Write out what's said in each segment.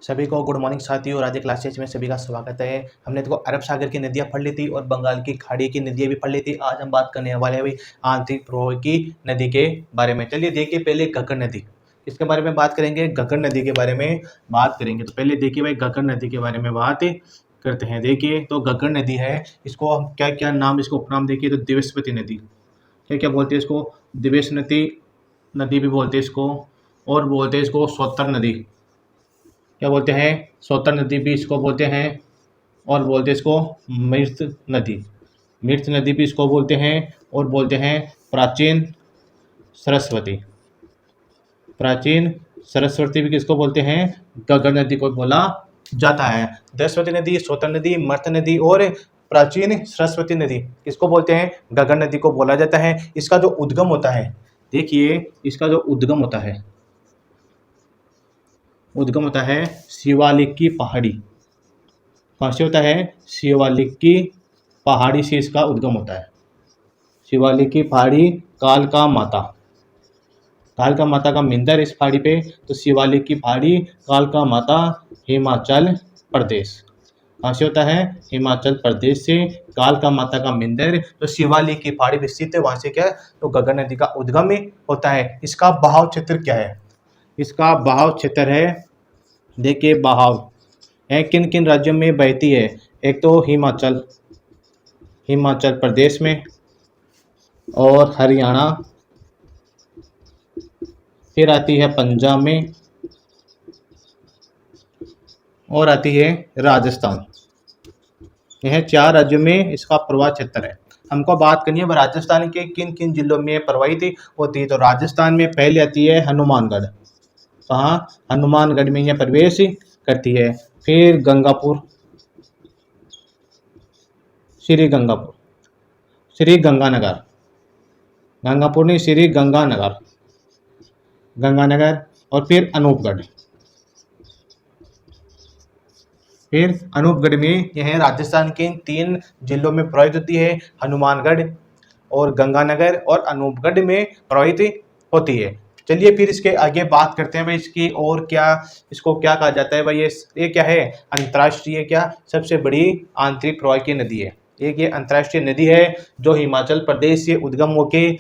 सभी को good morning साथियों। और आज क्लास 6 में सभी का स्वागत है। हमने देखो अरब सागर की नदियां पढ़ ली थी और बंगाल की खाड़ी की नदियां भी पढ़ ली थी। आज हम बात करने वाले हैं भाई आंतरिक प्रवाह की नदी के बारे में। चलिए देखिए, पहले घग्गर नदी, इसके बारे में बात करेंगे। घग्गर नदी के बारे में बात करेंगे तो पहले देखिए भाई घग्गर नदी के बारे में बात करते हैं। देखिए तो घग्गर नदी है, इसको हम क्या क्या नाम, इसको उपनाम देखिए तो दिवस्वती नदी, क्या क्या बोलते हैं इसको, दिवेशनती नदी भी बोलते हैं इसको, और बोलते हैं इसको सोत्तर नदी, क्या बोलते हैं, सोत्तर नदी भी इसको बोलते हैं, और बोलते हैं इसको मृत नदी, मृत नदी भी इसको बोलते हैं, और बोलते हैं प्राचीन सरस्वती, प्राचीन सरस्वती भी किसको बोलते हैं, घग्गर नदी को बोला जाता है। सरस्वती नदी, सोत्तर नदी, मृत नदी और प्राचीन सरस्वती नदी किसको बोलते हैं, घग्गर नदी को बोला जाता है। इसका जो उद्गम होता है, देखिए इसका जो उद्गम होता है, उद्गम होता है शिवालिक की पहाड़ी। कहाँ से होता है, शिवालिक की पहाड़ी से इसका उद्गम होता है। शिवालिक की पहाड़ी, कालका माता, कालका माता का मंदिर इस पहाड़ी पे, तो शिवालिक की पहाड़ी, कालका माता, हिमाचल प्रदेश। कहाँ से होता है, हिमाचल प्रदेश से कालका माता का मंदिर, तो शिवालिक की पहाड़ी पे स्थित है, वहाँ से क्या है, तो घग्गर नदी का उद्गम ही होता है। इसका बहाव क्षेत्र क्या है, इसका बहाव क्षेत्र है, देखिए बहाव है किन किन राज्यों में बहती है। एक तो हिमाचल, हिमाचल प्रदेश में, और हरियाणा, फिर आती है पंजाब में, और आती है राजस्थान। यह 4 राज्यों में इसका प्रवाह क्षेत्र है। हमको बात करनी है राजस्थान के किन किन जिलों में प्रवाहित होती है। तो राजस्थान में पहले आती है हनुमानगढ़, कहाँ, हनुमानगढ़ में यह प्रवेश करती है। फिर गंगापुर, श्री गंगापुर, श्री गंगानगर, गंगापुर नहीं, श्री गंगानगर, गंगानगर, और फिर अनूपगढ़, फिर अनूपगढ़ में यह राजस्थान के 3 जिलों में प्रवाहित होती है, हनुमानगढ़ और गंगानगर और अनूपगढ़ में प्रवाहित होती है। चलिए फिर इसके आगे बात करते हैं भाई इसकी, और क्या इसको क्या कहा जाता है भाई, ये क्या है, अंतर्राष्ट्रीय क्या सबसे बड़ी आंतरिक प्रवाह की नदी है। एक ये अंतर्राष्ट्रीय नदी है जो हिमाचल प्रदेश से उद्गम होके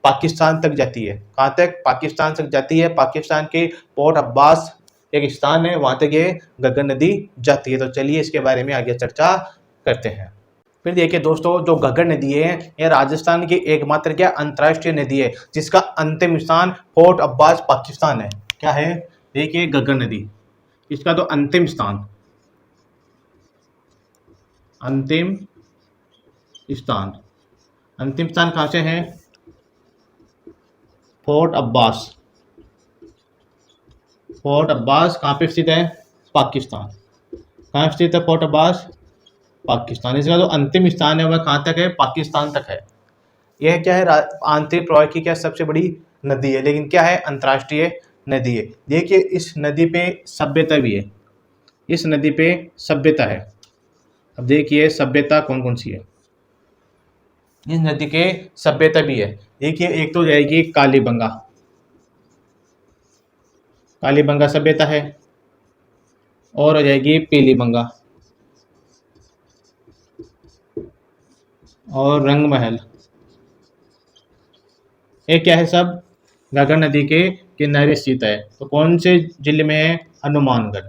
पाकिस्तान तक जाती है। कहाँ तक, पाकिस्तान तक जाती है। पाकिस्तान के पोर्ट अब्बास एक स्थान है, वहाँ तक ये घग्गर नदी जाती है। तो चलिए इसके बारे में आगे चर्चा करते हैं। फिर देखिए दोस्तों, जो घग्गर नदी है यह राजस्थान की एकमात्र क्या अंतर्राष्ट्रीय नदी है जिसका अंतिम स्थान पोर्ट अब्बास पाकिस्तान है। क्या है, देखिए घग्गर नदी, इसका तो अंतिम स्थान, अंतिम स्थान, अंतिम स्थान कहाँ से है, फोर्ट अब्बास। फोर्ट अब्बास कहाँ पे स्थित है, पाकिस्तान। कहाँ स्थित है फोर्ट अब्बास, पाकिस्तान। इसका जो अंतिम स्थान है वह कहाँ तक है, पाकिस्तान तक है। यह क्या है, आंतरिक प्रवाह की क्या सबसे बड़ी नदी है, लेकिन क्या है, अंतर्राष्ट्रीय नदी है। देखिए इस नदी पे सभ्यता भी है, इस नदी पे सभ्यता है। अब देखिए सभ्यता कौन कौन सी है, इस नदी के सभ्यता भी है। देखिए एक तो जाएगी कालीबंगा, कालीबंगा सभ्यता है, और हो जाएगी पीलीबंगा, और रंगमहल। ये क्या है, सब घग्गर नदी के किनारे स्थित है। तो कौन से जिले में है, हनुमानगढ़।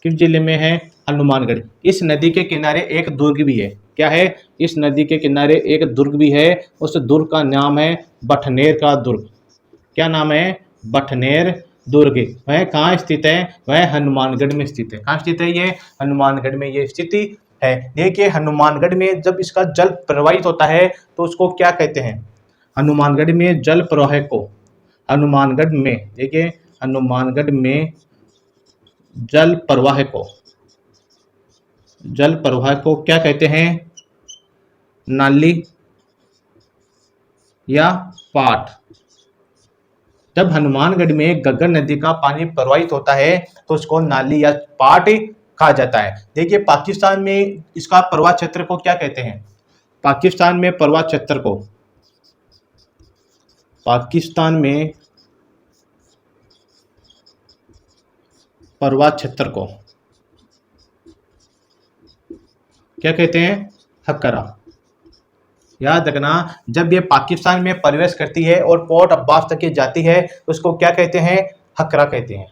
किस जिले में है, हनुमानगढ़। इस नदी के किनारे एक दुर्ग भी है। क्या है, इस नदी के किनारे एक दुर्ग भी है, उस दुर्ग का नाम है बठनेर का दुर्ग। क्या नाम है, बठनेर दुर्ग। वह कहाँ स्थित है, वह हनुमानगढ़ में स्थित है। कहाँ स्थित है ये, हनुमानगढ़ में ये स्थिति है। देखिए हनुमानगढ़ में जब इसका जल प्रवाहित होता है तो उसको क्या कहते हैं, हनुमानगढ़ में जल प्रवाह को, हनुमानगढ़ में, देखिए हनुमानगढ़ में जल प्रवाह को, जल प्रवाह को क्या कहते हैं, नाली या पाट। जब हनुमानगढ़ में घग्गर नदी का पानी प्रवाहित होता है तो उसको नाली या पाट कहा जाता है। देखिए पाकिस्तान में इसका प्रवाह क्षेत्र को क्या कहते हैं, पाकिस्तान में प्रवाह क्षेत्र को, पाकिस्तान में प्रवाह क्षेत्र को क्या कहते हैं? हक्करा। याद रखना, जब ये पाकिस्तान में प्रवेश करती है और पोर्ट अब्बास तक ये जाती है उसको क्या कहते हैं? हक्करा कहते हैं।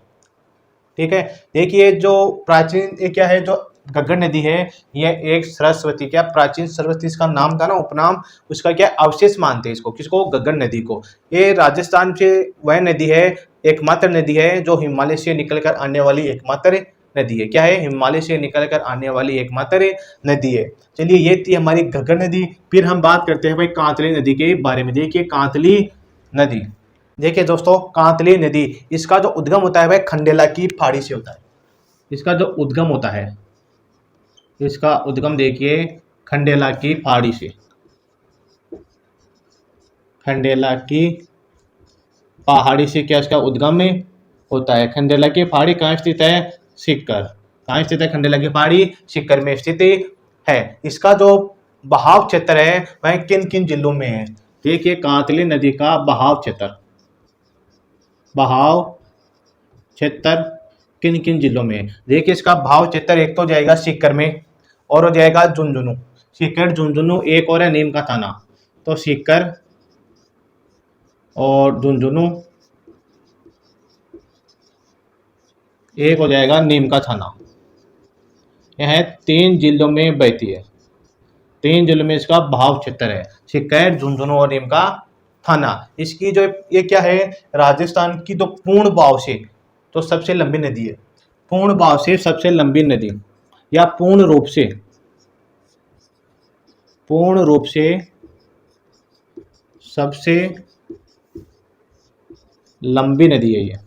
ठीक है, देखिए जो प्राचीन ये क्या है, जो गग्गर नदी है, यह एक सरस्वती, क्या प्राचीन सरस्वती इसका नाम था ना, उपनाम, उसका क्या अवशेष मानते हैं इसको, किसको? गग्गर नदी को। ये राजस्थान से वह नदी है, एकमात्र नदी है जो हिमालय से निकलकर आने वाली एकमात्र नदी है। क्या है? हिमालय से निकलकर आने वाली एकमात्र नदी है। चलिए, ये थी हमारी घग्गर नदी। फिर हम बात करते हैं भाई कांतली नदी के बारे में। देखिए कांतली नदी, देखिए दोस्तों, कांतली नदी, इसका जो उद्गम होता है वह खंडेला की पहाड़ी से होता है। इसका जो उद्गम होता है, इसका उद्गम देखिए खंडेला की पहाड़ी से। खंडेला की पहाड़ी से क्या इसका उद्गम होता है? खंडेला की पहाड़ी कहाँ स्थित है? सीकर। कहाँ स्थित है खंडेला की पहाड़ी? सीकर में स्थित है। इसका जो बहाव क्षेत्र है वह किन किन जिलों में है? देखिए कांतली नदी का बहाव क्षेत्र, बहाव क्षेत्र किन किन जिलों में है? देखिए इसका बहाव क्षेत्र एक तो जाएगा सीकर में, और हो जाएगा झुंझुनू। सीकर, झुंझुनू, एक और है नीम का थाना। तो सीकर और झुंझुनू, एक हो जाएगा नीम का थाना। यह 3 जिलों में बहती है। 3 जिलों में इसका बहाव क्षेत्र है, सीकर, झुंझुनू और नीम का थाना। इसकी जो ये क्या है, राजस्थान की तो पूर्ण बहाव से तो सबसे लंबी नदी है। पूर्ण बहाव से सबसे लंबी नदी, या पूर्ण रूप से सबसे लंबी नदी है। ये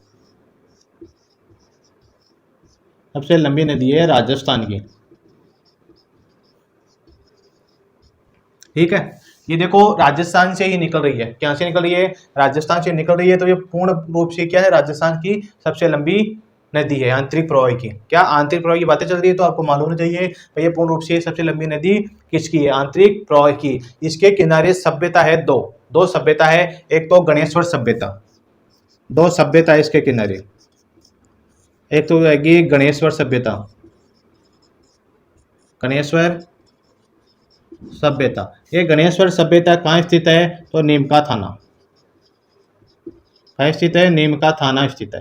सबसे लंबी नदी है राजस्थान की। ठीक है, ये देखो राजस्थान से ही निकल रही है। क्या से निकल रही है? राजस्थान से निकल रही है। तो ये पूर्ण रूप से क्या है, राजस्थान की सबसे लंबी नदी है आंतरिक प्रवाह की। क्या आंतरिक प्रवाह की बातें चल रही है तो आपको मालूम होना चाहिए भाई ये पूर्ण रूप से सबसे लंबी नदी किसकी है? आंतरिक प्रवाह की। इसके किनारे सभ्यता है दो सभ्यता है। एक तो गणेश्वर सभ्यता, 2 सभ्यता है इसके किनारे। एक तो रहेगी गणेश्वर सभ्यता, गणेश्वर सभ्यता। ये गणेश्वर सभ्यता कहाँ स्थित है? तो नीमका थाना। कहाँ स्थित है? नीमका थाना स्थित है,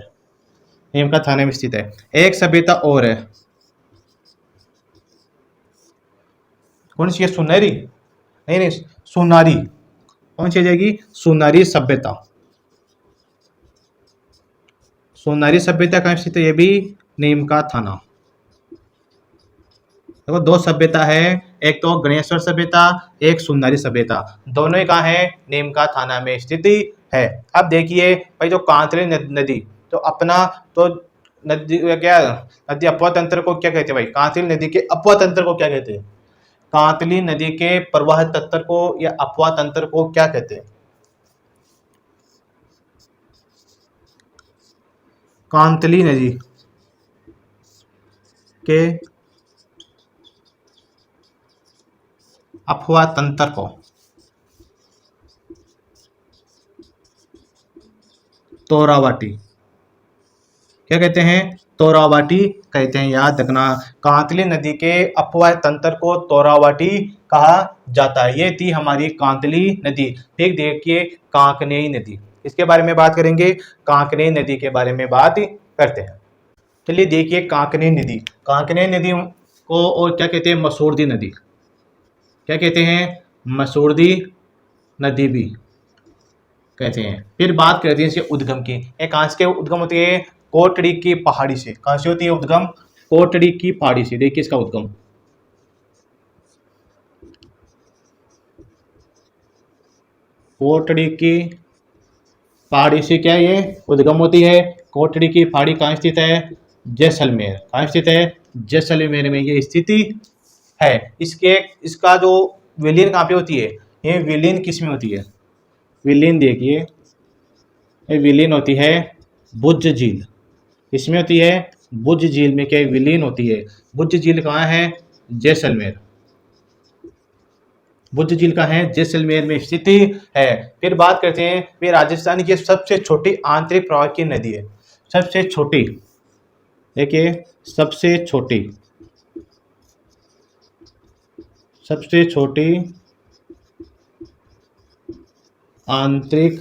नीमका थाने में स्थित है। एक सभ्यता और है, कौन सी है? सुनहरी, नहीं, सुनारी। कौन सी जाएगी? सुनारी सभ्यता। सुनारी सभ्यता कहाँ स्थित है? ये भी नीमका थाना। देखो 2 सभ्यता है, एक तो गणेश्वर सभ्यता, एक सुनारी सभ्यता। दोनों ही कहाँ है? नीमका थाना में स्थिति है। अब देखिए भाई जो कांतली नदी, तो अपना तो नदी क्या, नदी अपवा तंत्र को क्या कहते हैं भाई? कांतली नदी के अपवा तंत्र को क्या कहते हैं? कांतली नदी के प्रवाह तंत्र को या अपवा तंत्र को क्या कहते हैं? कांतली नदी के अपवा तंत्र को तोरावाटी क्या कहते हैं? तोरावाटी कहते हैं। याद रखना, कांतली नदी के अपवाह तंत्र को तोरावाटी कहा जाता है। ये थी हमारी कांतली नदी। ठीक, देखिए कांकनेई नदी, इसके बारे में बात करेंगे। कांकनेई नदी के बारे में बात करते हैं। चलिए देखिए कांकनेई नदी, कांकनेई नदी को और क्या कहते हैं? मसूरदी नदी। क्या कहते हैं? मसूरदी नदी भी कहते हैं। फिर बात करते हैं इसके उद्गम की। एक कहाँ से उद्गम होती है? कोटड़ी की पहाड़ी से। कहाँ से होती है उद्गम? कोटड़ी की पहाड़ी से। देखिए इसका उद्गम कोटड़ी की पहाड़ी से क्या ये उद्गम होती है? कोटड़ी की पहाड़ी कहाँ स्थित है? जैसलमेर। कहाँ स्थित है? जैसलमेर में ये स्थिति है। इसका जो विलीन कहाँ पे होती है? ये विलीन किस में होती है? विलीन देखिए, ये विलीन होती है भुज झील। इसमें होती है भुज झील में क्या विलीन होती है? भुज झील कहाँ है? जैसलमेर। भुज झील का है? जैसलमेर में स्थिति है। फिर बात करते हैं, वे राजस्थान की सबसे छोटी आंतरिक प्रवाह की नदी है। सबसे छोटी, देखिए सबसे छोटी आंतरिक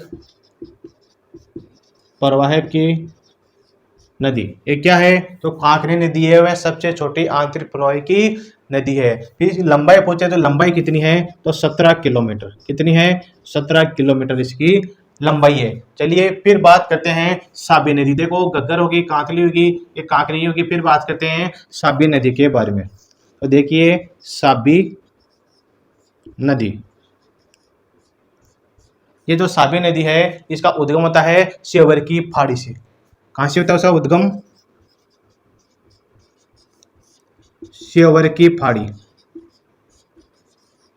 प्रवाह की नदी ये क्या है? तो कांकरी नदी है, वह सबसे छोटी आंतरिक प्रवाह की नदी है। फिर लंबाई पूछे तो लंबाई कितनी है? तो 17 किलोमीटर। कितनी है? 17 किलोमीटर इसकी लंबाई है। चलिए फिर बात करते हैं साबी नदी। देखो गग्गर होगी, कांकरी होगी, ये कांकरी होगी। फिर बात करते हैं साबी नदी के बारे में। तो देखिए साबी नदी, ये जो साबी नदी है इसका उद्गम होता है श्योवर की पहाड़ी से। कहाँ से होता है उसका उद्गम? श्योवर की पहाड़ी,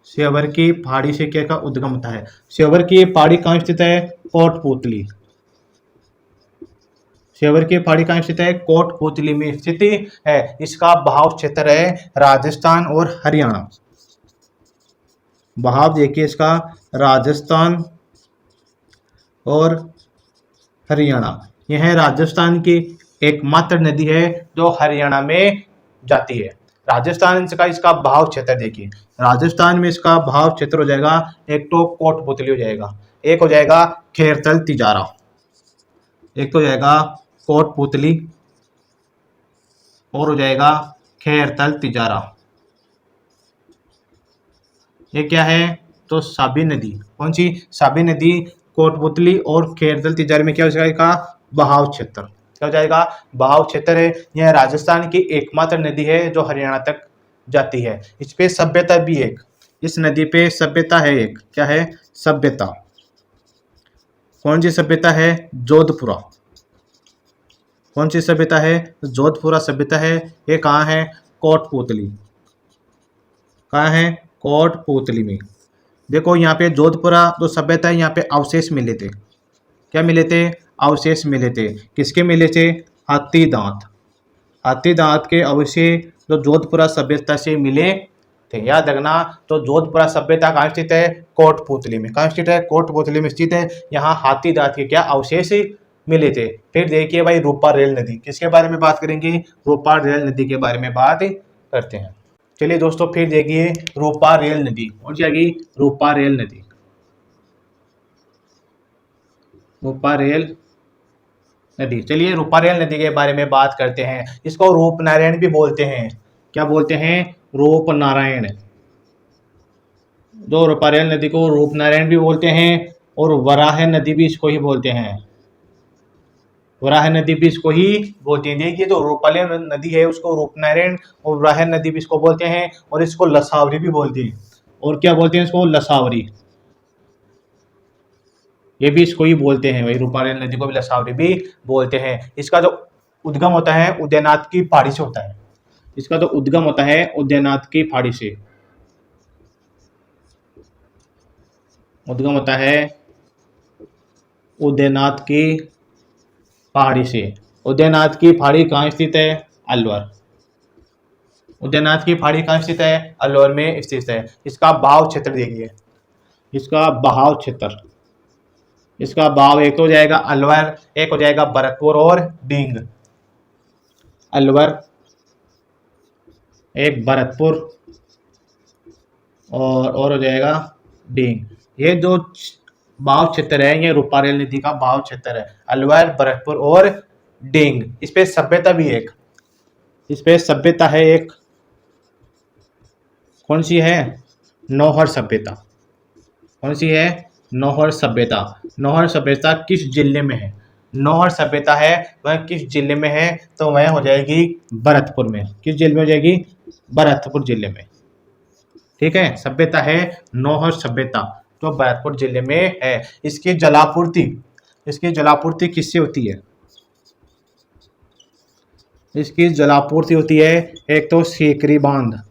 श्योवर की पहाड़ी से क्या का उद्गम होता है। श्योवर की पहाड़ी कहाँ स्थित है? कोटपुतली। श्योवर की पहाड़ी कहाँ स्थित है? कोटपुतली में स्थित है। इसका बहाव क्षेत्र है राजस्थान और हरियाणा। बहाव देखिए इसका राजस्थान और हरियाणा। यह राजस्थान की एकमात्र नदी है जो हरियाणा में जाती है। राजस्थान का इसका बहाव क्षेत्र देखिए, राजस्थान में इसका बहाव क्षेत्र हो जाएगा, एक तो कोटपुतली हो जाएगा, एक हो जाएगा खेरतल तिजारा, एक तो हो जाएगा कोटपुतली और हो जाएगा खेरतल तिजारा। ये क्या है? तो साबी नदी। कौन सी? साबी नदी कोटपुतली और खेरतल तिजारे में क्या हो जाएगा? बहाव क्षेत्र। क्या हो जाएगा? बहाव क्षेत्र है। यह राजस्थान की एकमात्र नदी है जो हरियाणा तक जाती है। इस पे सभ्यता भी एक, इस नदी पे सभ्यता है एक। क्या है? सभ्यता। कौन सी सभ्यता है? जोधपुरा। कौन सी सभ्यता है? जोधपुरा सभ्यता है। ये कहाँ है? कोटपुतली। कहाँ है? कोटपुतली में। देखो यहाँ पे जोधपुरा जो सभ्यता है, यहाँ पे अवशेष मिले थे। क्या मिले थे? अवशेष मिले थे। किसके मिले थे? हाथी दांत। हाथी दांत के अवशेष जो जोधपुरा सभ्यता से मिले थे। याद रखना, तो जोधपुरा सभ्यता कहाँ स्थित है? कोटपुतली में। कहाँ स्थित है? कोटपुतली में स्थित है। यहाँ हाथी दांत के क्या अवशेष मिले थे। फिर देखिए भाई रूपा रेल नदी, किसके बारे में बात करेंगे? रूपा रेल नदी के बारे में बात करते हैं। चलिए दोस्तों फिर देखिए रूपा रेल नदी। कौन सी आ गई? रूपा रेल नदी। रूपा रेल नदी। चलिए रूपा रेल नदी के बारे में बात करते हैं। इसको रूपनारायण भी बोलते हैं। क्या बोलते हैं? रूपनारायण। जो रूपा रेल नदी को रूपनारायण भी बोलते हैं और वराह नदी भी इसको ही बोलते हैं। वराह नदी भी इसको ही बोलते हैं। देखिए जो रूपारेल नदी है उसको रूपनारायण और वराह नदी भी इसको बोलते हैं और इसको लसावरी भी बोलते हैं। और क्या बोलते हैं इसको? लसावरी। ये भी इसको ही बोलते हैं भाई, रूपारेल नदी को भी लसावरी भी बोलते हैं। इसका जो उद्गम होता है उदयनाथ की पहाड़ी से होता है। इसका जो उद्गम होता है उदयनाथ की पहाड़ी से उद्गम होता है, उदयनाथ की पहाड़ी से। उदयनाथ की पहाड़ी कहाँ स्थित है? अलवर। उदयनाथ की पहाड़ी कहाँ स्थित है? अलवर में स्थित है। इसका बहाव क्षेत्र देखिए, इसका बहाव क्षेत्र, इसका बहाव एक तो हो जाएगा अलवर, एक हो जाएगा भरतपुर और डींग। अलवर, एक भरतपुर और हो जाएगा डींग। ये जो बहाव क्षेत्र है ये रूपारेल नदी का बहाव क्षेत्र है। अलवर, भरतपुर और डींग। इस पे सभ्यता भी एक, इस पे सभ्यता है एक। कौन सी है? नौहर सभ्यता। कौन सी है? नौहर सभ्यता। नौहर सभ्यता किस जिले में है? नौहर सभ्यता है वह किस जिले में है? तो वह हो जाएगी भरतपुर में। किस जिले में हो जाएगी? भरतपुर जिले में। ठीक है, सभ्यता है नौहर सभ्यता जो भरतपुर जिले में है। इसकी जलापूर्ति किससे होती है? इसकी जलापूर्ति होती है एक तो सीकरी बांध।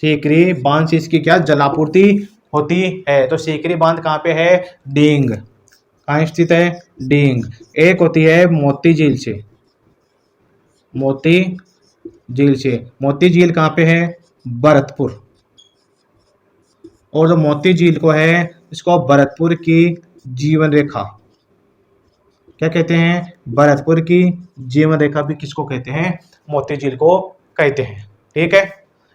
सीकरी बांध से इसकी क्या जलापूर्ति होती है? तो सीकरी बांध कहाँ पे है? डींग। कहाँ स्थित है? डींग। एक होती है मोती झील से। मोती झील से। मोती झील कहाँ पे है? भरतपुर। और जो मोती झील को है इसको भरतपुर की जीवन रेखा, क्या कहते हैं, भरतपुर की जीवन रेखा भी किसको कहते हैं, मोती झील को कहते हैं। ठीक है,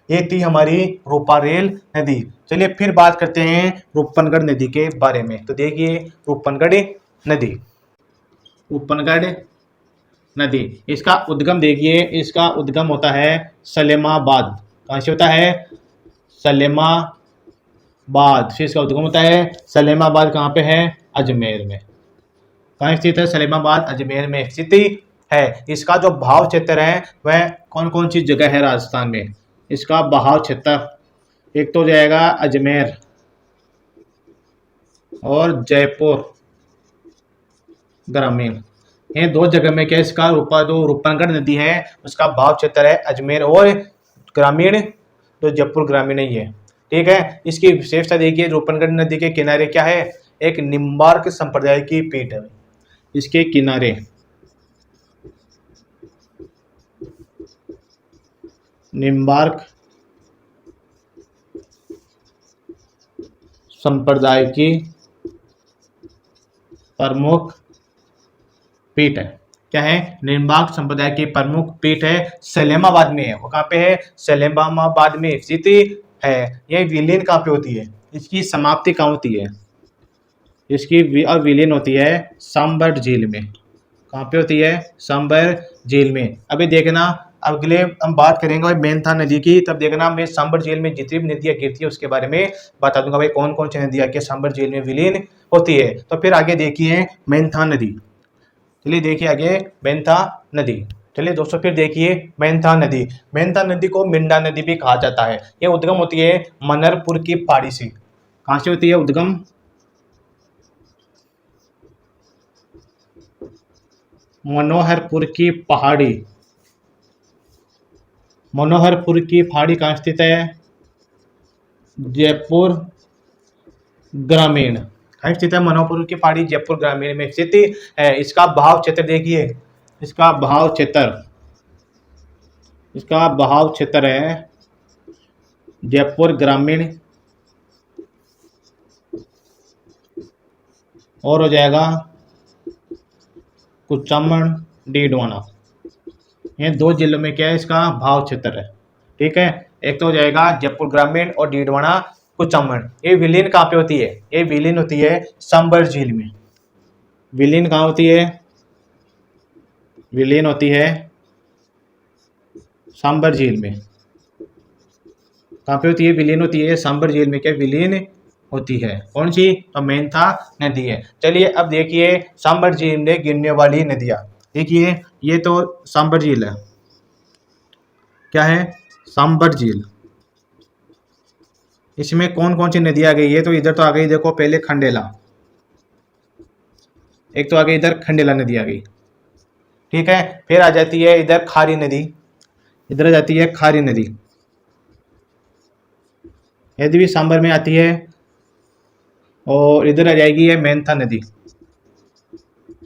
ये थी हमारी रूपारेल नदी। चलिए फिर बात करते हैं रूपनगढ़ नदी के बारे में। तो देखिए रूपनगढ़ नदी, रूपनगढ़ नदी, इसका उद्गम देखिए, इसका उद्गम होता है सलेमाबाद। कहाँ से होता है, सलेमाबाद से इसका उद्गम होता है। सलेमाबाद कहाँ पे है, अजमेर में। कहाँ स्थित है, सलेमाबाद अजमेर में स्थित है। इसका जो बहाव क्षेत्र है वह कौन कौन सी जगह है राजस्थान में, इसका बहाव क्षेत्र एक तो जाएगा अजमेर और जयपुर ग्रामीण, ये दो जगह में क्या इसका जो रूपनगढ़ नदी है उसका बहाव क्षेत्र है अजमेर और ग्रामीण तो जयपुर ग्रामीण ही है। ठीक है, इसकी विशेषता देखिए, रूपनगढ़ नदी के किनारे क्या है, एक निम्बार्क संप्रदाय की पीठ है। इसके किनारे निम्बार्क संप्रदाय की प्रमुख पीठ है। क्या है, निम्बार्क संप्रदाय की प्रमुख पीठ है, सलेमाबाद में है। वो कहाँ पे है, सलेमाबाद में स्थित है। यह विलीन कहाँ पे होती है, इसकी समाप्ति कहाँ होती है, इसकी विलीन होती है सांबर झील में। कहाँ पे होती है, सांबर झील में। अभी देखना, अगले हम बात करेंगे भाई मेंथा नदी की, तब देखना मैं सांबर झील में जितनी भी नदियाँ गिरती है उसके बारे में बता दूंगा भाई कौन कौन सी नदियाँ के सांबर झील में विलीन होती है। तो फिर आगे देखिए मेंथा नदी। चलिए देखिए आगे मेंथा नदी। चलिए दोस्तों फिर देखिए मेंथा नदी। मेंथा नदी को मिंडा नदी भी कहा जाता है। ये उद्गम होती है मनरपुर की पहाड़ी से। कहाँ से होती है उद्गम, मनोहरपुर की पहाड़ी। मनोहरपुर की पहाड़ी कहाँ स्थित है, जयपुर ग्रामीण। कहाँ स्थित है, मनोहरपुर की पहाड़ी जयपुर ग्रामीण में स्थित है। इसका बहाव क्षेत्र देखिए, इसका बहाव क्षेत्र, इसका बहाव क्षेत्र है जयपुर ग्रामीण और हो जाएगा कुचामन डीडवाना। ये दो जिलों में क्या है, इसका भाव क्षेत्र है। ठीक है, एक तो हो जाएगा जयपुर ग्रामीण और डीडवाना कुचामन। ये विलीन कहाँ पे होती है, ये विलीन होती है सांबर झील में। विलीन कहाँ होती है, विलीन होती है सांबर झील में। कहाँ पे होती है, विलीन होती है सांबर झील में। क्या विलीन होती है, कौन सी, तो मेंथा नदी है। चलिए अब देखिए सांबर झील में गिरने वाली नदियाँ। देखिए ये तो सांबर झील है, क्या है, सांबर झील। इसमें कौन कौन सी नदी आ गई है, तो इधर तो आ गई, देखो पहले खंडेला, एक तो आ गई इधर खंडेला नदी आ गई। ठीक है, फिर आ जाती है इधर खारी नदी, इधर आ जाती है खारी नदी, यदि भी सांबर में आती है। और इधर आ जाएगी है मेंथा नदी,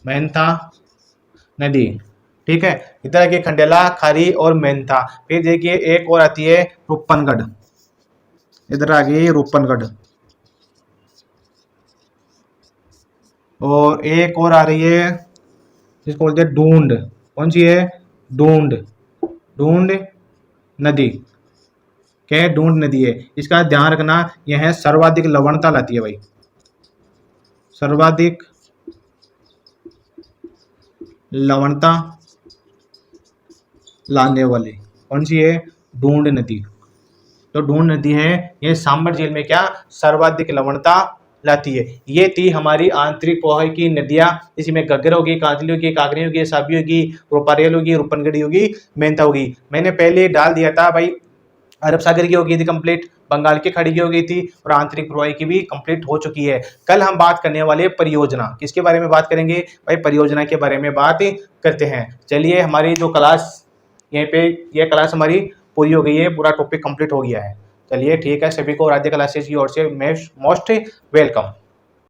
मेंथा नदी। ठीक है, इधर आगे खंडेला, खारी और मेंथा। फिर देखिए एक और आती है रूपनगढ़, इधर आ गई रूपनगढ़। और एक और आ रही है जिसको बोलते हैं ढूंढ। कौन सी है, ढूंढ, ढूंढ नदी। क्या है, ढूंढ नदी है। इसका ध्यान रखना, यह सर्वाधिक लवणता लाती है भाई, सर्वाधिक लवणता लाने वाली कौन सी है, ढूंढ नदी। तो ढूंढ नदी है, ये सांबर झील में क्या सर्वाधिक लवणता लाती है। ये थी हमारी आंतरिक पोहा की नदियाँ। इसमें घग्गर होगी, कांतली होगी, काकरी होगी, साबी होगी, रूपारेल होगी, रूपनगढ़ी होगी, मेंथा होगी। मैंने पहले डाल दिया था भाई, अरब सागर की हो गई थी कंप्लीट, बंगाल की खाड़ी की हो गई थी और आंतरिक प्रवाही की भी कंप्लीट हो चुकी है। कल हम बात करने वाले परियोजना, किसके बारे में बात करेंगे भाई, परियोजना के बारे में बात करते हैं। चलिए हमारी जो क्लास यहीं पे, ये क्लास हमारी पूरी हो गई है, पूरा टॉपिक कंप्लीट हो गया है। चलिए ठीक है, सभी को राज्य क्लासेस की ओर से मोस्ट वेलकम।